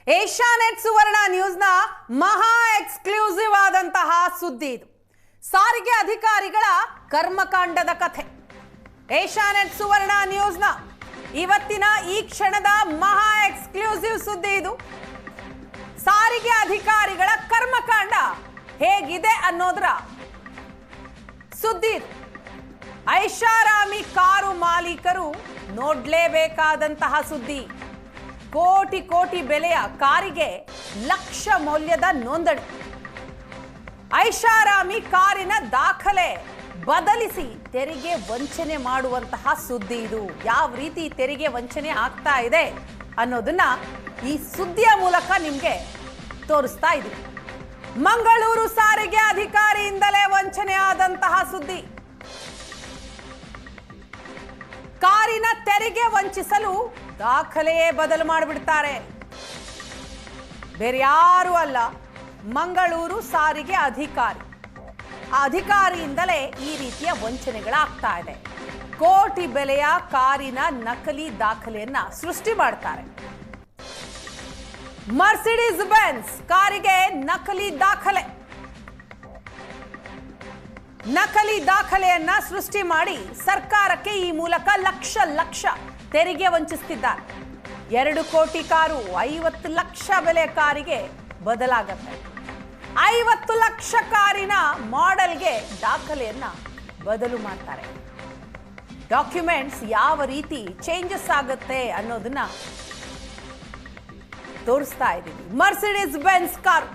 Asianet ಸುವರ್ಣ ನ್ಯೂಸ್ನ ಮಹಾ exclusive ಆದಂತಹ ಸುದ್ದಿ ಇದು. ಸಾರಿಗೆ ಅಧಿಕಾರಿಗಳ ಕರ್ಮಕಾಂಡದ ಕಥೆ. ಏಷ್ಯಾನೆಟ್ ಸುವರ್ಣ ನ್ಯೂಸ್ನ ಇವತ್ತಿನ ಈ ಕ್ಷಣದ ಮಹಾ ಎಕ್ಸ್ಕ್ಲೂಸಿವ್ ಸುದ್ದಿ ಇದು. ಸಾರಿಗೆ ಅಧಿಕಾರಿಗಳ ಕರ್ಮಕಾಂಡ ಹೇಗಿದೆ ಅನ್ನೋದರ ಸುದ್ದಿ ಇದು. ಐಷಾರಾಮಿ ಕಾರು ಮಾಲೀಕರು ನೋಡ್ಲೇಬೇಕಾದಂತಹ ಸುದ್ದಿ. ಕೋಟಿ ಕೋಟಿ ಬೆಲೆಯ ಕಾರಿಗೆ ಲಕ್ಷ ಮೌಲ್ಯದ ನೋಂದಣಿ. ಐಷಾರಾಮಿ ಕಾರಿನ ದಾಖಲೆ ಬದಲಿಸಿ ತೆರಿಗೆ ವಂಚನೆ ಮಾಡುವಂತಹ ಸುದ್ದಿ ಇದು. ಯಾವ ರೀತಿ ತೆರಿಗೆ ವಂಚನೆ ಆಗ್ತಾ ಇದೆ ಅನ್ನೋದನ್ನ ಈ ಸುದ್ದಿಯ ಮೂಲಕ ನಿಮ್ಗೆ ತೋರಿಸ್ತಾ ಇದ್ದೀವಿ. ಮಂಗಳೂರು ಸಾರಿಗೆ ಅಧಿಕಾರಿಯಿಂದಲೇ ವಂಚನೆ ಆದಂತಹ ಸುದ್ದಿ. ಕಾರಿನ ತೆರಿಗೆ ವಂಚಿಸಲು ದಾಖಲೆಯೇ ಬದಲು ಮಾಡಿಬಿಡ್ತಾರೆ. ಬೇರೆ ಯಾರು ಅಲ್ಲ, ಮಂಗಳೂರು ಸಾರಿಗೆ ಅಧಿಕಾರಿ. ಆ ಅಧಿಕಾರಿಯಿಂದಲೇ ಈ ರೀತಿಯ ವಂಚನೆಗಳಾಗ್ತಾ ಇದೆ. ಕೋಟಿ ಬೆಲೆಯ ಕಾರಿನ ನಕಲಿ ದಾಖಲೆಯನ್ನ ಸೃಷ್ಟಿ ಮಾಡ್ತಾರೆ. ಮರ್ಸಿಡೀಸ್ ಬೆನ್ಸ್ ಕಾರಿಗೆ ನಕಲಿ ದಾಖಲೆಯನ್ನ ಸೃಷ್ಟಿ ಮಾಡಿ ಸರ್ಕಾರಕ್ಕೆ ಈ ಮೂಲಕ ಲಕ್ಷ ಲಕ್ಷ ತೆರಿಗೆ ವಂಚಿಸುತ್ತಿದ್ದಾರೆ. 2 ಕೋಟಿ ಕಾರು 50 ಲಕ್ಷ ಬೆಲೆ ಕಾರಿಗೆ ಬದಲಾಗುತ್ತೆ. 50 ಲಕ್ಷ ಕಾರಿನ ಮಾಡೆಲ್ಗೆ ದಾಖಲೆಯನ್ನ ಬದಲು ಮಾಡ್ತಾರೆ. ಡಾಕ್ಯುಮೆಂಟ್ಸ್ ಯಾವ ರೀತಿ ಚೇಂಜಸ್ ಆಗುತ್ತೆ ಅನ್ನೋದನ್ನ ತೋರಿಸ್ತಾ ಇದ್ದೀವಿ. ಮರ್ಸಿಡೀಸ್ ಬೆನ್ಸ್ ಕಾರು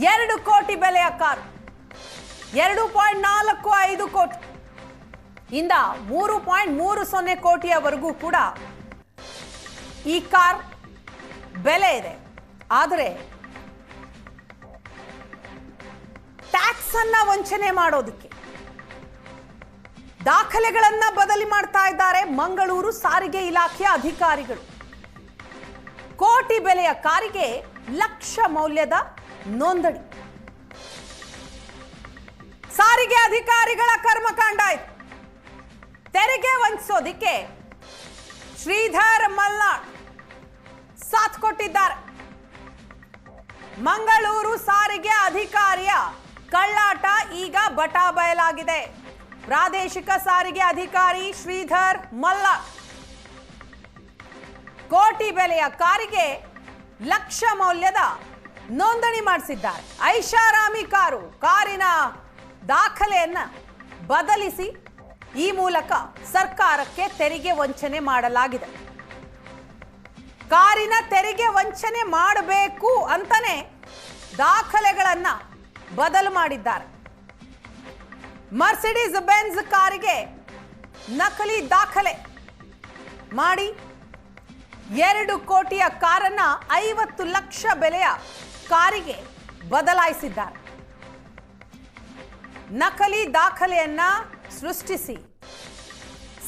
2 ಕೋಟಿ ಬೆಲೆಯ ಕಾರು 2.45 ಕೋಟಿ ಇಂದ 3.30 ಕೋಟಿಯವರೆಗೂ ಕೂಡ ಈ ಕಾರ್ ಬೆಲೆ ಇದೆ. ಆದರೆ ಟ್ಯಾಕ್ಸ್ ಅನ್ನ ವಂಚನೆ ಮಾಡೋದಕ್ಕೆ ದಾಖಲೆಗಳನ್ನ ಬದಲಿ ಮಾಡ್ತಾ ಇದ್ದಾರೆ ಮಂಗಳೂರು ಸಾರಿಗೆ ಇಲಾಖೆಯ ಅಧಿಕಾರಿಗಳು. ಕೋಟಿ ಬೆಲೆಯ ಕಾರಿಗೆ ಲಕ್ಷ ಮೌಲ್ಯದ ನೋಂದಣಿ. ಸಾರಿಗೆ ಅಧಿಕಾರಿಗಳ ಕರ್ಮಕಾಂಡ ಆಯ್ತು. ತೆರಿಗೆ ವಂಚಿಸೋದಿಕ್ಕೆ ಶ್ರೀಧರ್ ಮಲ್ನಾಡ್ ಸಾಥ್ ಕೊಟ್ಟಿದ್ದಾರೆ. ಮಂಗಳೂರು ಸಾರಿಗೆ ಅಧಿಕಾರಿಯ ಕಳ್ಳಾಟ ಈಗ ಬಟಾ ಬಯಲಾಗಿದೆ. ಪ್ರಾದೇಶಿಕ ಸಾರಿಗೆ ಅಧಿಕಾರಿ ಶ್ರೀಧರ್ ಮಲ್ನಾಡ್ ಕೋಟಿ ಬೆಲೆಯ ಕಾರಿಗೆ ಲಕ್ಷ ಮೌಲ್ಯದ ನೋಂದಣಿ ಮಾಡಿಸಿದ್ದಾರೆ. ಐಷಾರಾಮಿ ಕಾರಿನ ದಾಖಲೆಯನ್ನ ಬದಲಿಸಿ ಈ ಮೂಲಕ ಸರ್ಕಾರಕ್ಕೆ ತೆರಿಗೆ ವಂಚನೆ ಮಾಡಲಾಗಿದೆ. ಕಾರಿನ ತೆರಿಗೆ ವಂಚನೆ ಮಾಡಬೇಕು ಅಂತಾನೆ ದಾಖಲೆಗಳನ್ನ ಬದಲು ಮಾಡಿದ್ದಾರೆ. ಮರ್ಸಿಡೀಸ್ ಬೆನ್ಸ್ ಕಾರಿಗೆ ನಕಲಿ ದಾಖಲೆ ಮಾಡಿ 2 ಕೋಟಿಯ ಕಾರನ್ನ 50 ಲಕ್ಷ ಬೆಲೆಯ ಕಾರಿಗೆ ಬದಲಾಯಿಸಿದ್ದಾರೆ. ನಕಲಿ ದಾಖಲೆಯನ್ನ ಸೃಷ್ಟಿಸಿ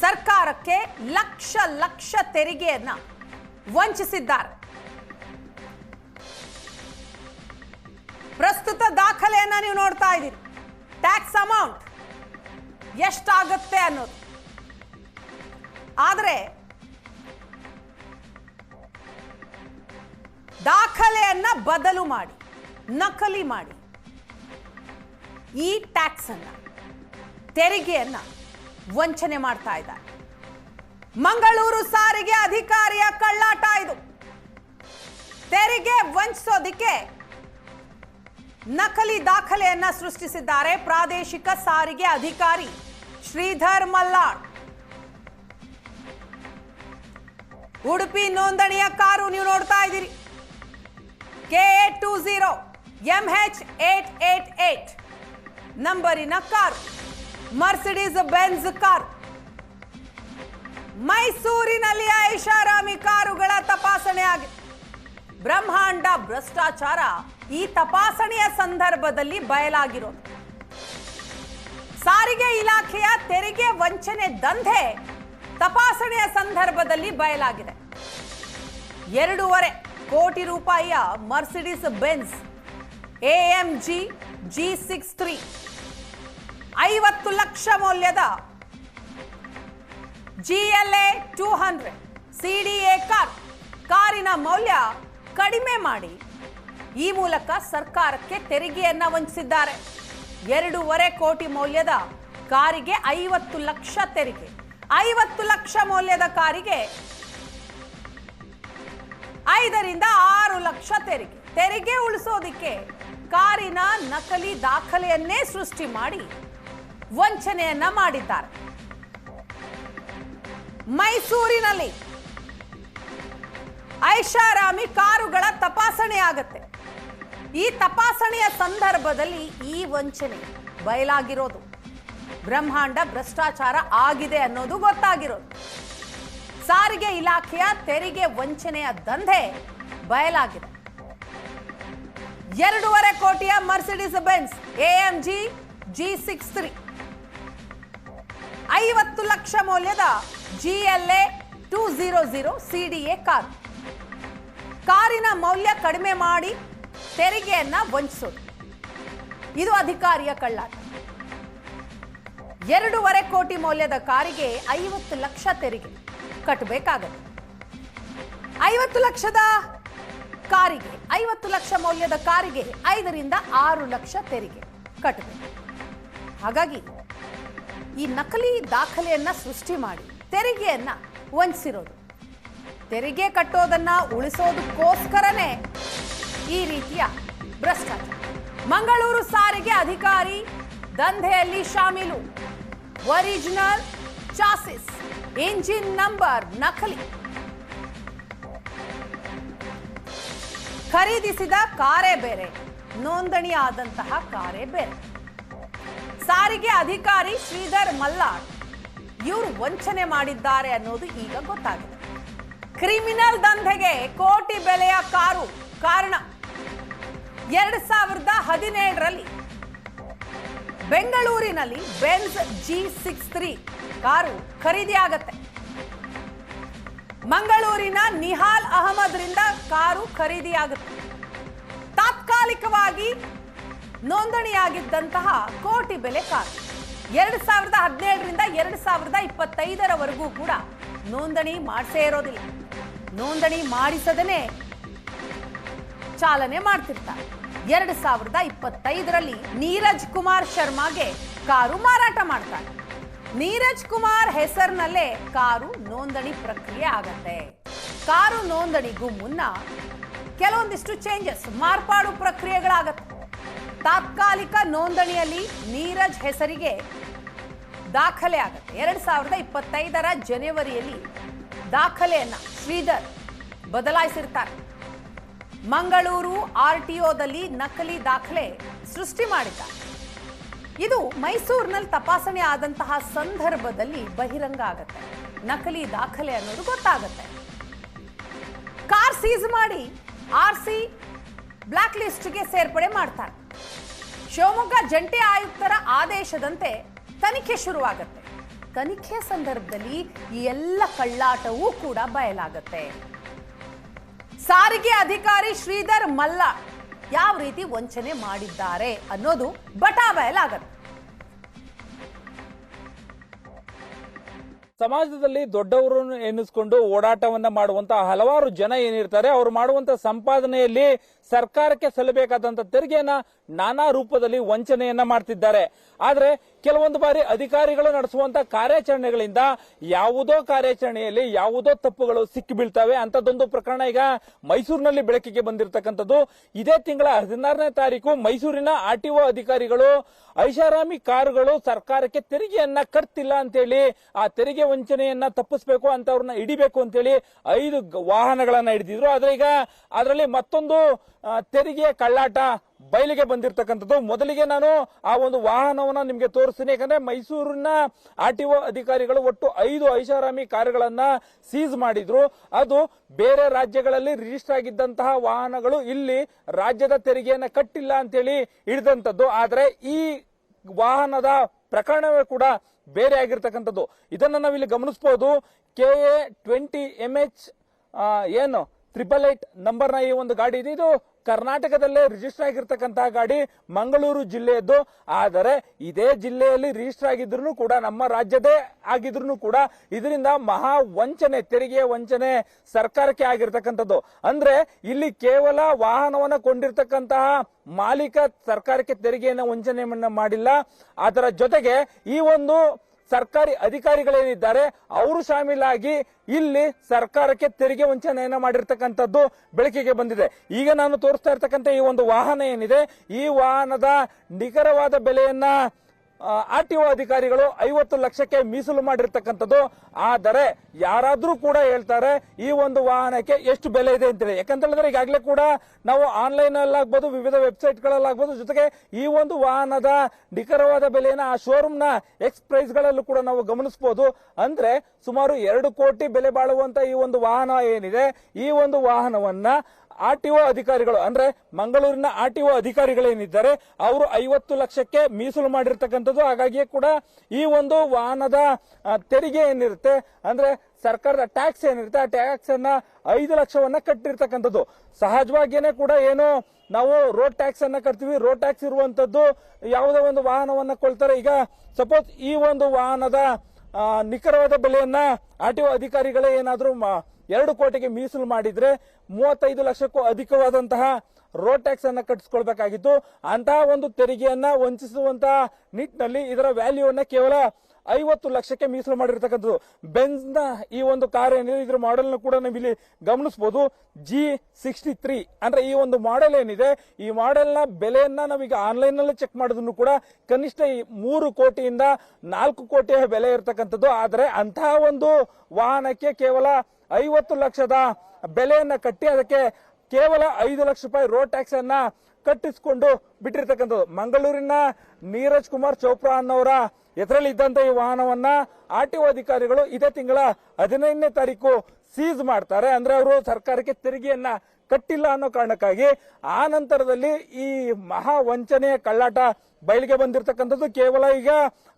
ಸರ್ಕಾರಕ್ಕೆ ಲಕ್ಷ ಲಕ್ಷ ತೆರಿಗೆಯನ್ನ ವಂಚಿಸಿದ್ದಾರೆ. ಪ್ರಸ್ತುತ ದಾಖಲೆಯನ್ನ ನೀವು ನೋಡ್ತಾ ಇದ್ದೀರಿ. ಟ್ಯಾಕ್ಸ್ ಅಮೌಂಟ್ ಎಷ್ಟಾಗುತ್ತೆ ಅನ್ನೋದು. ಆದರೆ ದಾಖಲೆಯನ್ನ ಬದಲು ಮಾಡಿ ನಕಲಿ ಮಾಡಿ ಈ ಟ್ಯಾಕ್ಸ್ ಅನ್ನ ತೆರಿಗೆಯನ್ನ ವಂಚನೆ ಮಾಡ್ತಾ ಇದ್ದಾರೆ. ಮಂಗಳೂರು ಸಾರಿಗೆ ಅಧಿಕಾರಿಯ ಕಳ್ಳಾಟ ಇದು. ತೆರಿಗೆ ವಂಚಿಸೋದಿಕ್ಕೆ ನಕಲಿ ದಾಖಲೆಯನ್ನ ಸೃಷ್ಟಿಸಿದ್ದಾರೆ ಪ್ರಾದೇಶಿಕ ಸಾರಿಗೆ ಅಧಿಕಾರಿ ಶ್ರೀಧರ್ ಮಲ್ನಾಡ್. ಉಡುಪಿ ನೋಂದಣಿಯ ಕಾರು ನೀವು ನೋಡ್ತಾ ಇದ್ದೀರಿ. KA20 MH888 ನಂಬರಿನ ಕಾರು ಮರ್ಸಿಡೀಸ್ ಬೆನ್ಸ್ ಕಾರು. ಮೈಸೂರಿನಲ್ಲಿ ಐಷಾರಾಮಿ ಕಾರುಗಳ ತಪಾಸಣೆ ಆಗಿದೆ. ಬ್ರಹ್ಮಾಂಡ ಭ್ರಷ್ಟಾಚಾರ ಈ ತಪಾಸಣೆಯ ಸಂದರ್ಭದಲ್ಲಿ ಬಯಲಾಗಿರೋದು. ಸಾರಿಗೆ ಇಲಾಖೆಯ ತೆರಿಗೆ ವಂಚನೆ ದಂಧೆ ತಪಾಸಣೆಯ ಸಂದರ್ಭದಲ್ಲಿ ಬಯಲಾಗಿದೆ. 2.5 ಕೋಟಿ ರೂಪಾಯಿಯ Mercedes Benz AMG G63 50 lakh ಮೌಲ್ಯದ GLA 200 CDA ಕಾರಿನ ಮೌಲ್ಯ ಕಡಿಮೆ ಮಾಡಿ ಈ ಮೂಲಕ ಸರ್ಕಾರಕ್ಕೆ ತೆರಿಗೆಯನ್ನ ವಂಚಿಸಿದ್ದಾರೆ. 2.5 ಕೋಟಿ ಮೌಲ್ಯದ ಕಾರಿಗೆ 50 ಲಕ್ಷ ತೆರಿಗೆ, 50 ಲಕ್ಷ ಮೌಲ್ಯದ ಕಾರಿಗೆ 5 ರಿಂದ 6 ಲಕ್ಷ ತೆರಿಗೆ. ತೆರಿಗೆ ಉಳಿಸೋದಿಕ್ಕೆ ಕಾರಿನ ನಕಲಿ ದಾಖಲೆಯನ್ನೇ ಸೃಷ್ಟಿ ಮಾಡಿ ವಂಚನೆಯನ್ನ ಮಾಡಿದ್ದಾರೆ. ಮೈಸೂರಿನಲ್ಲಿ ಐಷಾರಾಮಿ ಕಾರುಗಳ ತಪಾಸಣೆ ಆಗುತ್ತೆ. ಈ ತಪಾಸಣೆಯ ಸಂದರ್ಭದಲ್ಲಿ ಈ ವಂಚನೆ ಬಯಲಾಗಿರೋದು, ಬ್ರಹ್ಮಾಂಡ ಭ್ರಷ್ಟಾಚಾರ ಆಗಿದೆ ಅನ್ನೋದು ಗೊತ್ತಾಗಿರೋದು. ಸಾರಿಗೆ ಇಲಾಖೆಯ ತೆರಿಗೆ ವಂಚನೆಯ ದಂಧೆ ಬಯಲಾಗಿದೆ. 2.5 ಕೋಟಿಯ Mercedes Benz AMG G63, 50 lakh ಮೌಲ್ಯದ GLA 200 CDA ಕಾರು. ಕಾರಿನ ಮೌಲ್ಯ ಕಡಿಮೆ ಮಾಡಿ ತೆರಿಗೆಯನ್ನ ವಂಚಿಸೋದು, ಇದು ಅಧಿಕಾರಿಯ ಕಳ್ಳಾಟ. 2.5 ಕೋಟಿ ಮೌಲ್ಯದ ಕಾರಿಗೆ 50 ಲಕ್ಷ ತೆರಿಗೆ ಕಟ್ಟಬೇಕಾಗತ್ತೆ. 50 ಲಕ್ಷದ ಕಾರಿಗೆ, 50 ಲಕ್ಷ ಮೌಲ್ಯದ ಕಾರಿಗೆ 5 ರಿಂದ 6 ಲಕ್ಷ ತೆರಿಗೆ ಕಟ್ಟಬೇಕು. ಹಾಗಾಗಿ ಈ ನಕಲಿ ದಾಖಲೆಯನ್ನ ಸೃಷ್ಟಿ ಮಾಡಿ ತೆರಿಗೆಯನ್ನ ವಂಚಿಸಿರೋದು. ತೆರಿಗೆ ಕಟ್ಟೋದನ್ನ ಉಳಿಸೋದಕ್ಕೋಸ್ಕರನೇ ಈ ರೀತಿಯ ಭ್ರಷ್ಟಾಚಾರ. ಮಂಗಳೂರು ಸಾರಿಗೆ ಅಧಿಕಾರಿ ದಂಧೆಯಲ್ಲಿ ಶಾಮೀಲು. ಒರಿಜಿನಲ್ ಚಾಸಿಸ್, ಇಂಜಿನ್ ನಂಬರ್ ನಕಲಿ, ಖರೀದಿಸಿದ ಕಾರೇ ಬೇರೆ, ನೋಂದಣಿ ಆದಂತಹ ಕಾರೇ ಬೇರೆ. ಸಾರಿಗೆ ಅಧಿಕಾರಿ ಶ್ರೀಧರ್ ಮಲ್ಲಾಡ್ ಇವರು ವಂಚನೆ ಮಾಡಿದ್ದಾರೆ ಅನ್ನೋದು ಈಗ ಗೊತ್ತಾಗಿದೆ. ಕ್ರಿಮಿನಲ್ ದಂಧೆಗೆ ಕೋಟಿ ಬೆಲೆಯ ಕಾರು ಕಾರಣ. 2017ರಲ್ಲಿ ಬೆಂಗಳೂರಿನಲ್ಲಿ ಬೆನ್ಸ್ G63 ಕಾರು ಖರೀದಿ ಆಗತ್ತೆ. ಮಂಗಳೂರಿನ ನಿಹಾಲ್ ಅಹಮದ್ರಿಂದ ಕಾರು ಖರೀದಿಯಾಗುತ್ತೆ. ತಾತ್ಕಾಲಿಕವಾಗಿ ನೋಂದಣಿಯಾಗಿದ್ದಂತಹ ಕೋಟಿ ಬೆಲೆ ಕಾರು 2017ರಿಂದ 2025ರವರೆಗೂ ಕೂಡ ನೋಂದಣಿ ಮಾಡಿಸೇ ಇರೋದಿಲ್ಲ. ನೋಂದಣಿ ಮಾಡಿಸದೇ ಚಾಲನೆ ಮಾಡ್ತಿರ್ತಾರೆ. 2025ರಲ್ಲಿ ನೀರಜ್ ಕುಮಾರ್ ಶರ್ಮಾಗೆ ಕಾರು ಮಾರಾಟ ಮಾಡ್ತಾರೆ. ನೀರಜ್ ಕುಮಾರ್ ಹೆಸರಿನಲ್ಲೇ ಕಾರು ನೋಂದಣಿ ಪ್ರಕ್ರಿಯೆ ಆಗತ್ತೆ. ಕಾರು ನೋಂದಣಿಗೂ ಮುನ್ನ ಕೆಲವೊಂದಿಷ್ಟು ಚೇಂಜಸ್, ಮಾರ್ಪಾಡು ಪ್ರಕ್ರಿಯೆಗಳಾಗತ್ತೆ. ತಾತ್ಕಾಲಿಕ ನೋಂದಣಿಯಲ್ಲಿ ನೀರಜ್ ಹೆಸರಿಗೆ ದಾಖಲೆ ಆಗುತ್ತೆ. 2025ರ ಜನವರಿಯಲ್ಲಿ ದಾಖಲೆಯನ್ನ ಶ್ರೀಧರ್ ಬದಲಾಯಿಸಿರ್ತಾರೆ. ಮಂಗಳೂರು RTOದಲ್ಲಿ ನಕಲಿ ದಾಖಲೆ ಸೃಷ್ಟಿ ಮಾಡಿದ್ದಾರೆ. ಇದು ಮೈಸೂರಿನಲ್ಲಿ ತಪಾಸಣೆ ಆದಂತಹ ಸಂದರ್ಭದಲ್ಲಿ ಬಹಿರಂಗ ಆಗುತ್ತೆ. ನಕಲಿ ದಾಖಲೆ ಅನ್ನೋದು ಗೊತ್ತಾಗುತ್ತೆ. ಕಾರ್ ಸೀಸ್ ಮಾಡಿ RC ಬ್ಲಾಕ್ ಲಿಸ್ಟ್ಗೆ ಸೇರ್ಪಡೆ ಮಾಡ್ತಾರೆ. ಶಿವಮೊಗ್ಗ ಜಂಟಿ ಆಯುಕ್ತರ ಆದೇಶದಂತೆ ತನಿಖೆ ಶುರುವಾಗುತ್ತೆ. ತನಿಖೆ ಸಂದರ್ಭದಲ್ಲಿ ಈ ಎಲ್ಲ ಕಳ್ಳಾಟವೂ ಕೂಡ ಬಯಲಾಗುತ್ತೆ. ಸಾರಿಗೆ ಅಧಿಕಾರಿ ಶ್ರೀಧರ್ ಮಲ್ಲ ಯಾವ ರೀತಿ ವಂಚನೆ ಮಾಡಿದ್ದಾರೆ ಅನ್ನೋದು ಬಟಾ ಬಯಲಾಗುತ್ತೆ. ಸಮಾಜದಲ್ಲಿ ದೊಡ್ಡವರು ಎನ್ನಿಸಿಕೊಂಡು ಓಡಾಟವನ್ನ ಮಾಡುವಂತ ಹಲವಾರು ಜನ ಏನಿರ್ತಾರೆ, ಅವರು ಮಾಡುವಂತ ಸಂಪಾದನೆಯಲ್ಲಿ ಸರ್ಕಾರಕ್ಕೆ ಸಲ್ಲಬೇಕಾದಂತ ತೆರಿಗೆಯನ್ನ ನಾನಾ ರೂಪದಲ್ಲಿ ವಂಚನೆಯನ್ನ ಮಾಡ್ತಿದ್ದಾರೆ. ಆದ್ರೆ ಕೆಲವೊಂದು ಬಾರಿ ಅಧಿಕಾರಿಗಳು ನಡೆಸುವಂತ ಕಾರ್ಯಾಚರಣೆಗಳಿಂದ ಯಾವುದೋ ಕಾರ್ಯಾಚರಣೆಯಲ್ಲಿ ಯಾವುದೋ ತಪ್ಪುಗಳು ಸಿಕ್ಕಿ ಬೀಳ್ತವೆ. ಅಂತದೊಂದು ಪ್ರಕರಣ ಈಗ ಮೈಸೂರಿನಲ್ಲಿ ಬೆಳಕಿಗೆ ಬಂದಿರತಕ್ಕಂಥದ್ದು. ಇದೇ ತಿಂಗಳ 16ನೇ ತಾರೀಕು ಮೈಸೂರಿನ RTO ಅಧಿಕಾರಿಗಳು ಐಷಾರಾಮಿ ಕಾರುಗಳು ಸರ್ಕಾರಕ್ಕೆ ತೆರಿಗೆಯನ್ನ ಕಟ್ತಿಲ್ಲ ಅಂತೇಳಿ, ಆ ತೆರಿಗೆ ವಂಚನೆಯನ್ನ ತಪ್ಪಿಸಬೇಕು ಅಂತ ಅವ್ರನ್ನ ಹಿಡಿಬೇಕು ಅಂತೇಳಿ 5 ವಾಹನಗಳನ್ನ ಹಿಡಿದಿದ್ರು. ಆದ್ರೆ ಈಗ ಅದರಲ್ಲಿ ಮತ್ತೊಂದು ತೆರಿಗೆಯ ಕಳ್ಳಾಟ ಬಯಲಿಗೆ ಬಂದಿರತಕ್ಕಂಥದ್ದು. ಮೊದಲಿಗೆ ನಾನು ಆ ಒಂದು ವಾಹನವನ್ನ ನಿಮಗೆ ತೋರಿಸ್ತೀನಿ. ಯಾಕಂದ್ರೆ ಮೈಸೂರಿನ RTO ಅಧಿಕಾರಿಗಳು ಒಟ್ಟು 5 ಐಷಾರಾಮಿ ಕಾರುಗಳನ್ನ ಸೀಸ್ ಮಾಡಿದ್ರು. ಅದು ಬೇರೆ ರಾಜ್ಯಗಳಲ್ಲಿ ರಿಜಿಸ್ಟರ್ ಆಗಿದ್ದಂತಹ ವಾಹನಗಳು ಇಲ್ಲಿ ರಾಜ್ಯದ ತೆರಿಗೆಯನ್ನ ಕಟ್ಟಿಲ್ಲ ಅಂತೇಳಿ ಹಿಡಿದಂಥದ್ದು. ಆದ್ರೆ ಈ ವಾಹನದ ಪ್ರಕರಣವೇ ಕೂಡ ಬೇರೆ ಆಗಿರ್ತಕ್ಕಂಥದ್ದು. ಇದನ್ನ ನಾವಿಲ್ಲಿ ಗಮನಿಸಬಹುದು. KA 20MH ಏನು 888 ನಂಬರ್ನ ಈ ಒಂದು ಗಾಡಿ ಇದೆ. ಇದು ಕರ್ನಾಟಕದಲ್ಲೇ ರಿಜಿಸ್ಟರ್ ಆಗಿರ್ತಕ್ಕಂತಹ ಗಾಡಿ, ಮಂಗಳೂರು ಜಿಲ್ಲೆಯದ್ದು. ಆದರೆ ಇದೇ ಜಿಲ್ಲೆಯಲ್ಲಿ ರಿಜಿಸ್ಟರ್ ಆಗಿದ್ರು ಕೂಡ, ನಮ್ಮ ರಾಜ್ಯದೇ ಆಗಿದ್ರು ಕೂಡ ಇದರಿಂದ ಮಹಾ ವಂಚನೆ, ತೆರಿಗೆ ವಂಚನೆ ಸರ್ಕಾರಕ್ಕೆ ಆಗಿರ್ತಕ್ಕಂಥದ್ದು. ಅಂದ್ರೆ ಇಲ್ಲಿ ಕೇವಲ ವಾಹನವನ್ನ ಕೊಂಡಿರ್ತಕ್ಕಂತಹ ಮಾಲೀಕ ಸರ್ಕಾರಕ್ಕೆ ತೆರಿಗೆಯನ್ನ ವಂಚನೆಯನ್ನ ಮಾಡಿಲ್ಲ, ಅದರ ಜೊತೆಗೆ ಈ ಒಂದು ಸರ್ಕಾರಿ ಅಧಿಕಾರಿಗಳೇನಿದ್ದಾರೆ ಅವರು ಶಾಮೀಲಾಗಿ ಇಲ್ಲಿ ಸರ್ಕಾರಕ್ಕೆ ತೆರಿಗೆ ವಂಚನೆಯನ್ನ ಮಾಡಿರ್ತಕ್ಕಂಥದ್ದು ಬೆಳಕಿಗೆ ಬಂದಿದೆ. ಈಗ ನಾನು ತೋರಿಸ್ತಾ ಇರ್ತಕ್ಕಂಥ ಈ ಒಂದು ವಾಹನ ಏನಿದೆ, ಈ ವಾಹನದ ನಿಖರವಾದ ಬೆಲೆಯನ್ನ RTO ಅಧಿಕಾರಿಗಳು 50 ಲಕ್ಷಕ್ಕೆ ಮೀಸಲು ಮಾಡಿರ್ತಕ್ಕಂಥದ್ದು. ಆದರೆ ಯಾರಾದ್ರೂ ಕೂಡ ಹೇಳ್ತಾರೆ ಈ ಒಂದು ವಾಹನಕ್ಕೆ ಎಷ್ಟು ಬೆಲೆ ಇದೆ ಅಂತೇಳಿ. ಯಾಕಂತ ಹೇಳಿದ್ರೆ ಈಗಾಗಲೇ ಕೂಡ ನಾವು ಆನ್ಲೈನ್ ಅಲ್ಲಾಗ್ಬೋದು, ವಿವಿಧ ವೆಬ್ಸೈಟ್ ಗಳಲ್ಲಾಗ್ಬೋದು, ಜೊತೆಗೆ ಈ ಒಂದು ವಾಹನದ ನಿಖರವಾದ ಬೆಲೆಯನ್ನ ಆ ಶೋರೂಮ್ ನ ಎಕ್ಸ್ ಪ್ರೈಸ್ ಗಳಲ್ಲೂ ಕೂಡ ನಾವು ಗಮನಿಸಬಹುದು. ಅಂದ್ರೆ ಸುಮಾರು 2 ಕೋಟಿ ಬೆಲೆ ಬಾಳುವಂತ ಈ ಒಂದು ವಾಹನ ಏನಿದೆ, ಈ ಒಂದು ವಾಹನವನ್ನ RTO ಅಧಿಕಾರಿಗಳು, ಅಂದ್ರೆ ಮಂಗಳೂರಿನ RTO ಅಧಿಕಾರಿಗಳೇನಿದ್ದಾರೆ ಅವರು 50 ಲಕ್ಷಕ್ಕೆ ಮೀಸಲು ಮಾಡಿರ್ತಕ್ಕಂಥದ್ದು. ಹಾಗಾಗಿ ಕೂಡ ಈ ಒಂದು ವಾಹನದ ತೆರಿಗೆ ಏನಿರುತ್ತೆ, ಅಂದ್ರೆ ಸರ್ಕಾರದ ಟ್ಯಾಕ್ಸ್ ಏನಿರುತ್ತೆ, ಆ ಟ್ಯಾಕ್ಸ್ ಅನ್ನ 5 ಲಕ್ಷವನ್ನ ಕಟ್ಟಿರ್ತಕ್ಕಂಥದ್ದು. ಸಹಜವಾಗಿಯೇ ಕೂಡ ಏನು ನಾವು ರೋಡ್ ಟ್ಯಾಕ್ಸ್ ಅನ್ನ ಕಟ್ತೀವಿ, ರೋಡ್ ಟ್ಯಾಕ್ಸ್ ಇರುವಂತದ್ದು ಯಾವುದೇ ಒಂದು ವಾಹನವನ್ನ ಕೊಳ್ತಾರೆ. ಈಗ ಸಪೋಸ್ ಈ ಒಂದು ವಾಹನದ ನಿಖರವಾದ ಬೆಲೆಯನ್ನ RTO ಅಧಿಕಾರಿಗಳೇ ಏನಾದ್ರೂ 2 ಕೋಟಿಗೆ ಮೀಸಲು ಮಾಡಿದ್ರೆ 35 ಲಕ್ಷಕ್ಕೂ ಅಧಿಕವಾದಂತಹ ರೋಡ್ ಟ್ಯಾಕ್ಸ್ ಅನ್ನ ಕಟ್ಟಿಸ್ಕೊಳ್ಬೇಕಾಗಿತ್ತು. ಅಂತಹ ಒಂದು ತೆರಿಗೆಯನ್ನ ವಂಚಿಸುವಂತಹ ನಿಟ್ಟಿನಲ್ಲಿ ಇದರ ವ್ಯಾಲ್ಯೂವನ್ನ ಕೇವಲ 50 ಲಕ್ಷಕ್ಕೆ ಮೀಸಲು ಮಾಡಿರ್ತಕ್ಕಂಥದ್ದು. ಬೆನ್ಸ್ ನ ಈ ಒಂದು ಕಾರ್ ಏನಿದೆ, ಇದ್ರ ಮಾಡೆಲ್ ನ ಕೂಡ ನಾವು ಇಲ್ಲಿ ಗಮನಿಸಬಹುದು. G63 ಅಂದ್ರೆ ಈ ಒಂದು ಮಾಡೆಲ್ ಏನಿದೆ, ಈ ಮಾಡೆಲ್ ನ ಬೆಲೆಯನ್ನ ನಾವೀಗ ಆನ್ಲೈನ್ ನಲ್ಲಿ ಚೆಕ್ ಮಾಡಿದ್ರು ಕೂಡ ಕನಿಷ್ಠ 3 ಕೋಟಿಯಿಂದ 4 ಕೋಟಿಯ ಬೆಲೆ ಇರತಕ್ಕಂಥದ್ದು. ಆದ್ರೆ ಅಂತಹ ಒಂದು ವಾಹನಕ್ಕೆ ಕೇವಲ 50 ಲಕ್ಷದ ಬೆಲೆಯನ್ನ ಕಟ್ಟಿ ಅದಕ್ಕೆ ಕೇವಲ 5 ಲಕ್ಷ ರೂಪಾಯಿ ರೋಡ್ ಟ್ಯಾಕ್ಸ್ ಅನ್ನ ಕಟ್ಟಿಸಿಕೊಂಡು ಬಿಟ್ಟಿರ್ತಕ್ಕಂಥದ್ದು. ಮಂಗಳೂರಿನ ನೀರಜ್ ಕುಮಾರ್ ಚೋಪ್ರಾ ಅನ್ನೋರ ಎದುರಲ್ಲಿ ಇದ್ದಂತ ಈ ವಾಹನವನ್ನ RTO ಅಧಿಕಾರಿಗಳು ಇದೇ ತಿಂಗಳ 15ನೇ ತಾರೀಕು ಸೀಸ್ ಮಾಡ್ತಾರೆ. ಅಂದ್ರೆ ಅವರು ಸರ್ಕಾರಕ್ಕೆ ತೆರಿಗೆಯನ್ನ ಕಟ್ಟಿಲ್ಲ ಅನ್ನೋ ಕಾರಣಕ್ಕಾಗಿ. ಆ ನಂತರದಲ್ಲಿ ಈ ಮಹಾ ವಂಚನೆಯ ಕಳ್ಳಾಟ ಬಯಲಿಗೆ ಬಂದಿರತಕ್ಕಂಥದ್ದು. ಕೇವಲ ಈಗ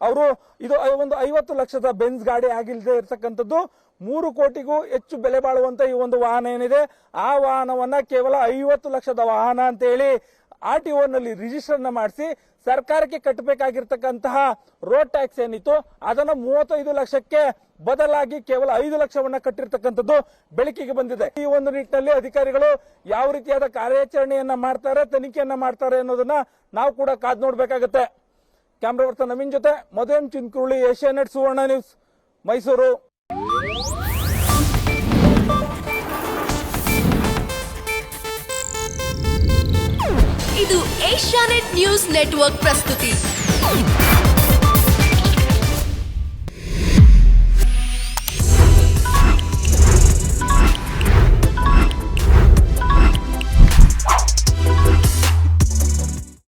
ಅವರು ಇದು ಒಂದು 50 ಲಕ್ಷದ ಬೆನ್ಸ್ ಗಾಡಿ ಆಗಿಲ್ಲದೆ ಇರತಕ್ಕಂಥದ್ದು 3 ಕೋಟಿಗೂ ಹೆಚ್ಚು ಬೆಲೆ ಬಾಳುವಂತ ಈ ಒಂದು ವಾಹನ ಏನಿದೆ, ಆ ವಾಹನವನ್ನ ಕೇವಲ 50 ಲಕ್ಷದ ವಾಹನ ಅಂತ ಹೇಳಿ RTO ನಲ್ಲಿ ರಿಜಿಸ್ಟರ್ ಮಾಡಿಸಿ ಸರ್ಕಾರಕ್ಕೆ ಕಟ್ಟಬೇಕಾಗಿರ್ತಕ್ಕಂತಹ ರೋಡ್ ಟ್ಯಾಕ್ಸ್ ಏನಿತ್ತು ಅದನ್ನ 35 ಲಕ್ಷಕ್ಕೆ ಬದಲಾಗಿ ಕೇವಲ 5 ಲಕ್ಷವನ್ನ ಕಟ್ಟಿರ್ತಕ್ಕಂಥದ್ದು ಬೆಳಕಿಗೆ ಬಂದಿದೆ. ಈ ಒಂದು ನಿಟ್ಟಿನಲ್ಲಿ ಅಧಿಕಾರಿಗಳು ಯಾವ ರೀತಿಯಾದ ಕಾರ್ಯಾಚರಣೆಯನ್ನ ಮಾಡ್ತಾರೆ, ತನಿಖೆಯನ್ನ ಮಾಡ್ತಾರೆ ಅನ್ನೋದನ್ನ ನಾವು ಕೂಡ ಕಾದ್ ನೋಡ್ಬೇಕಾಗತ್ತೆ. ಕ್ಯಾಮ್ರಾ ಪರ್ಸನ್ ನವೀನ್ ಜೊತೆ ಮಧುನ್ ಚಿನ್ಕುರುಳಿ, ಏಷ್ಯಾನೆಟ್ ಸುವರ್ಣ ನ್ಯೂಸ್, ಮೈಸೂರು. ಇದು ಏಷ್ಯಾನೆಟ್ ನ್ಯೂಸ್ ನೆಟ್ವರ್ಕ್ ಪ್ರಸ್ತುತಿ.